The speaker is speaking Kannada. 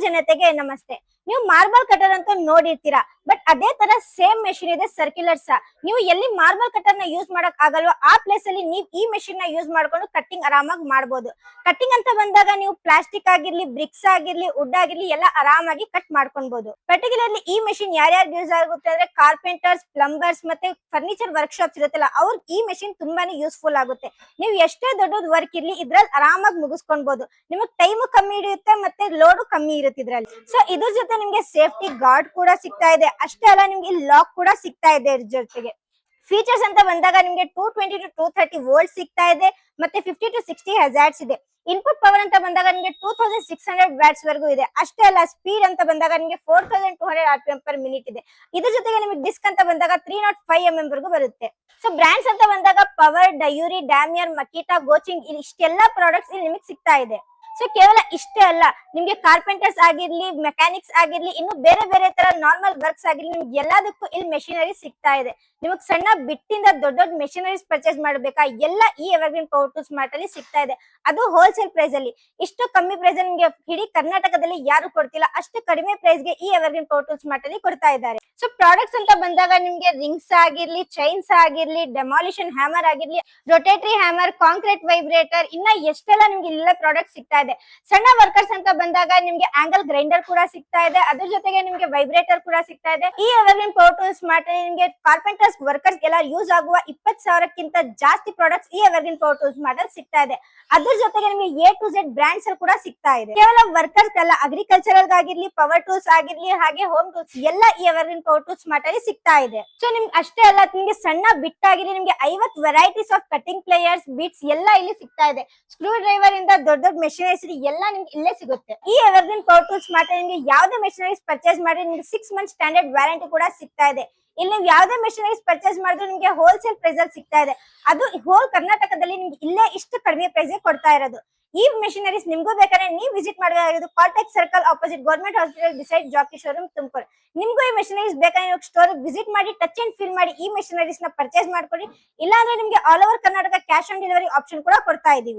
ಜನತೆಗೆ ನಮಸ್ತೆ. ನೀವು ಮಾರ್ಬಲ್ ಕಟರ್ ಅಂತ ನೋಡಿರ್ತೀರಾ, ಬಟ್ ಅದೇ ತರ ಸೇಮ್ ಮೆಷಿನ್ ಇದೆ ಸರ್ಕ್ಯುಲರ್ ಸಹ. ನೀವು ಎಲ್ಲಿ ಮಾರ್ಬಲ್ ಕಟರ್ ನ ಯೂಸ್ ಮಾಡಕ್ ಆಗಲ್ವೋ ಆ ಪ್ಲೇಸ್ ಅಲ್ಲಿ ನೀವು ಈ ಮೆಷಿನ್ ನ ಯೂಸ್ ಮಾಡ್ಕೊಂಡು ಕಟ್ಟಿಂಗ್ ಆರಾಮಾಗಿ ಮಾಡಬಹುದು. ಕಟ್ಟಿಂಗ್ ಅಂತ ಬಂದಾಗ ನೀವು ಪ್ಲಾಸ್ಟಿಕ್ ಆಗಿರ್ಲಿ, ಬ್ರಿಕ್ಸ್ ಆಗಿರ್ಲಿ, ವುಡ್ ಆಗಿರ್ಲಿ ಎಲ್ಲ ಆರಾಮಾಗಿ ಕಟ್ ಮಾಡ್ಕೊಬಹುದು. ಪರ್ಟಿಕ್ಯುಲರ್ಲಿ ಈ ಮೆಷಿನ್ ಯಾರ್ಯಾರು ಯೂಸ್ ಆಗುತ್ತೆ ಅಂದ್ರೆ ಕಾರ್ಪೆಂಟರ್ಸ್, ಪ್ಲಂಬರ್ಸ್ ಮತ್ತೆ ಫರ್ನಿಚರ್ ವರ್ಕ್ ಶಾಪ್ಸ್ ಇರುತ್ತಲ್ಲ, ಅವ್ರಿಗೆ ಈ ಮೆಷಿನ್ ತುಂಬಾನೇ ಯೂಸ್ಫುಲ್ ಆಗುತ್ತೆ. ನೀವು ಎಷ್ಟೇ ದೊಡ್ಡದು ವರ್ಕ್ ಇರ್ಲಿ ಇದ್ರಲ್ಲಿ ಆರಾಮಾಗಿ ಮುಗಿಸ್ಕೊಬಹುದು. ನಿಮಗೆ ಟೈಮ್ ಕಮ್ಮಿ ಹಿಡಿಯುತ್ತೆ ಮತ್ತೆ ಲೋಡ್ ಕಮ್ಮಿ ಇರುತ್ತೆ ಇದ್ರಲ್ಲಿ. ಸೊ ಇದ್ರ ಜೊತೆ ನಿಮ್ಗೆ ಸೇಫ್ಟಿ ಗಾರ್ಡ್ ಕೂಡ ಸಿಗ್ತಾ ಇದೆ. ಅಷ್ಟೇ ಅಲ್ಲ, ನಿಮ್ಗೆ ಲಾಕ್ ಕೂಡ ಸಿಗ್ತಾ ಇದೆ ಇದ್ರ ಜೊತೆಗೆ. ಫೀಚರ್ಸ್ ಅಂತ ಬಂದಾಗ ನಿಮ್ಗೆ 220 to 230 ವೋಲ್ಟ್ ಸಿಗ್ತಾ ಇದೆ, ಮತ್ತೆ 50 to 60 ಹಜಾರ್ಡ್ಸ್ ಇದೆ. ಇನ್ಪುಟ್ ಪವರ್ ಅಂತ ಬಂದಾಗ ನಿಮಗೆ 2600 ವ್ಯಾಟ್ಸ್ ವರೆಗೂ ಇದೆ. ಅಷ್ಟೇ ಅಲ್ಲ, ಸ್ಪೀಡ್ ಅಂತ ಬಂದಾಗ ನಿಮಗೆ 4200 RPM per minute ಇದೆ. ಇದ್ರ ಜೊತೆಗೆ ನಿಮಗೆ ಡಿಸ್ಕ್ ಅಂತ ಬಂದಾಗ 305 mm ವರೆಗೂ ಬರುತ್ತೆ. ಸೊ ಬ್ರಾಂಡ್ಸ್ ಅಂತ ಬಂದಾಗ ಪವರ್, ಡಯೂರಿ, ಡ್ಯಾಮಿಯರ್, ಮಕೀಟಾ, ಗೋಚಿಂಗ್ ಇಷ್ಟೆಲ್ಲ ಪ್ರಾಡಕ್ಟ್ಸ್ ಇಲ್ಲಿ ನಿಮಗೆ ಸಿಗ್ತಾ ಇದೆ. ಸೊ ಕೇವಲ ಇಷ್ಟೇ ಅಲ್ಲ, ನಿಮ್ಗೆ ಕಾರ್ಪೆಂಟರ್ಸ್ ಆಗಿರ್ಲಿ, ಮೆಕ್ಯಾನಿಕ್ಸ್ ಆಗಿರ್ಲಿ, ಇನ್ನು ಬೇರೆ ಬೇರೆ ತರ ನಾರ್ಮಲ್ ವರ್ಕ್ಸ್ ಆಗಿರ್ಲಿ, ನಿಮ್ಗೆ ಎಲ್ಲದಕ್ಕೂ ಇಲ್ಲಿ ಮೆಷಿನರಿ ಸಿಗ್ತಾ ಇದೆ. ನಿಮಗೆ ಸಣ್ಣ ಬಿಟ್ಟಿಂದ ದೊಡ್ಡ ದೊಡ್ಡ ಮೆಷಿನರೀಸ್ ಪರ್ಚೇಸ್ ಮಾಡಬೇಕಾ, ಎಲ್ಲ ಈ ಎವರ್ಗ್ರೀನ್ ಪವರ್ ಟೂಲ್ಸ್ ಮಾರ್ಟ್ ಅಲ್ಲಿ ಸಿಗ್ತಾ ಇದೆ. ಅದು ಹೋಲ್ಸೇಲ್ ಪ್ರೈಸ್ ಅಲ್ಲಿ. ಇಷ್ಟು ಕಮ್ಮಿ ಪ್ರೈಸ್ ನಿಮಗೆ ಇಡೀ ಕರ್ನಾಟಕದಲ್ಲಿ ಯಾರು ಕೊಡ್ತಿಲ್ಲ, ಅಷ್ಟು ಕಡಿಮೆ ಪ್ರೈಸ್ ಗೆ ಈ ಎವರ್ಗ್ರೀನ್ ಪವರ್ ಟೂಲ್ಸ್ ಮಾರ್ಟ್ ಅಲ್ಲಿ ಕೊಡ್ತಾ ಇದ್ದಾರೆ. ಸೊ ಪ್ರಾಡಕ್ಟ್ಸ್ ಅಂತ ಬಂದಾಗ ನಿಮ್ಗೆ ರಿಂಗ್ಸ್ ಆಗಿರ್ಲಿ, ಚೈನ್ಸ್ ಆಗಿರ್ಲಿ, ಡೆಮಾಲಿಷನ್ ಹ್ಯಾಮರ್ ಆಗಿರ್ಲಿ, ರೊಟೇಟರಿ ಹ್ಯಾಮರ್, ಕಾಂಕ್ರೀಟ್ ವೈಬ್ರೇಟರ್, ಇನ್ನ ಎಷ್ಟೆಲ್ಲ ನಿಮ್ಗೆ ಇಲ್ಲ ಪ್ರಾಡಕ್ಟ್ ಸಿಗ್ತಾ ಇದೆ. ಸಣ್ಣ ವರ್ಕರ್ಸ್ ಅಂತ ಬಂದಾಗ ನಿಮ್ಗೆ ಆಂಗಲ್ ಗ್ರೈಂಡರ್ ಕೂಡ ಸಿಗ್ತಾ ಇದೆ. ಅದ್ರ ಜೊತೆಗೆ ನಿಮ್ಗೆ ವೈಬ್ರೇಟರ್ ಕೂಡ ಸಿಗ್ತಾ ಇದೆ. ಈ ಎವರ್ಗ್ರೀನ್ ಪವರ್ ಟೂಲ್ಸ್ ಮಾರ್ಟ್ ನಿಮ್ಗೆ ಕಾರ್ಪೆಂಟರ್ಸ್, ವರ್ಕರ್ಸ್ ಎಲ್ಲ ಯೂಸ್ ಆಗುವ 20,000ಕ್ಕಿಂತ ಜಾಸ್ತಿ ಪ್ರಾಡಕ್ಟ್ಸ್ ಈ ಎವರ್ಗ್ರೀನ್ ಪವರ್ ಟೂಲ್ಸ್ ಮಾರ್ಟ್ ಅಲ್ಲಿ ಸಿಗ್ತಾ ಇದೆ. ಅದ್ರ ಜೊತೆಗೆ ನಿಮಗೆ A to Z ಬ್ರಾಂಡ್ಸ್ ಕೂಡ ಸಿಗ್ತಾ ಇದೆ. ಕೇವಲ ವರ್ಕರ್ಸ್ ಅಲ್ಲ, ಅಗ್ರಿಕಲ್ಚರಲ್ ಆಗಿರ್ಲಿ, ಪವರ್ ಟೂಲ್ಸ್ ಆಗಿರ್ಲಿ, ಹಾಗೆ ಹೋಮ್ ಟೂಲ್ಸ್ ಎಲ್ಲ ಈ ಎವರ್ಗ್ರೀನ್ ಪವರ್ ಟೂಲ್ಸ್ ಮಾರ್ಟ್ ಅಲ್ಲಿ ಸಿಗ್ತಾ ಇದೆ. ಸೊ ನಿಮ್ಗೆ ಅಷ್ಟೇ ಅಲ್ಲ, ನಿಮ್ಗೆ ಸಣ್ಣ ಬಿಟ್ಟಾಗಿರಿ ನಿಮ್ಗೆ 50 ವೆರೈಟೀಸ್ ಆಫ್ ಕಟಿಂಗ್ ಪ್ಲೇಯರ್ಸ್, ಬೀಟ್ಸ್ ಎಲ್ಲ ಇಲ್ಲಿ ಸಿಗ್ತಾ ಇದೆ. ಸ್ಕ್ರೂ ಡ್ರೈವರ್ ಇಂದ ದೊಡ್ಡ ದೊಡ್ಡ ಮೆಷಿನರೀಸ್ ಎಲ್ಲ ನಿಮ್ಗೆ ಇಲ್ಲೇ ಸಿಗುತ್ತೆ. ಈ ಎವರ್ಗ್ರೀನ್ ಪವರ್ ಟೂಲ್ಸ್ ಮಾರ್ಟ್ ನಿಮ್ಗೆ ಯಾವುದೇ ಮೆಷಿನರೀಸ್ ಪರ್ಚೇಸ್ ಮಾಡಿ ನಿಮ್ಗೆ 6 ಮಂತ್ ಸ್ಟ್ಯಾಂಡರ್ಡ್ ವ್ಯಾರಂಟಿ ಕೂಡ ಸಿಗ್ತಾ ಇದೆ. ಇಲ್ಲಿ ನೀವು ಯಾವುದೇ ಮೆಷಿನರೀಸ್ ಪರ್ಚೇಸ್ ಮಾಡಿದ್ರು ನಿಮ್ಗೆ ಹೋಲ್ಸೇಲ್ ಪ್ರೈಸ್ ಅಲ್ಲಿ ಸಿಗ್ತಾ ಇದೆ. ಅದು ಹೋಲ್ ಕರ್ನಾಟಕದಲ್ಲಿ ನಿಮ್ಗೆ ಇಲ್ಲೇ ಇಷ್ಟು ಕಡಿಮೆ ಪ್ರೈಸ್ ಕೊಡ್ತಾ ಇರೋದು. ಈ ಮೆಷಿನರೀಸ್ ನಿಮ್ಗೂ ಬೇಕಾದ್ರೆ ನೀವು ವಿಸಿಟ್ ಮಾಡಬೇಕಾಗಿರೋದು Caltex circle opposite government hospital beside Jockey showroom Tumakuru. ನಿಮ್ಗೂ ಈ ಮೆಷಿನರೀಸ್ ಬೇಕಾದ್ರೆ ಸ್ಟೋರ್ ವಿಸಿಟ್ ಮಾಡಿ, ಟಚ್ ಅಂಡ್ ಫೀಲ್ ಮಾಡಿ ಈ ಮೆಷಿನರೀಸ್ ನ ಪರ್ಚೇಸ್ ಮಾಡ್ಕೊಳ್ಳಿ. ಇಲ್ಲಾಂದ್ರೆ ನಿಮ್ಗೆ all over Karnataka cash on delivery option ಕೂಡ ಕೊಡ್ತಾ ಇದೀವಿ.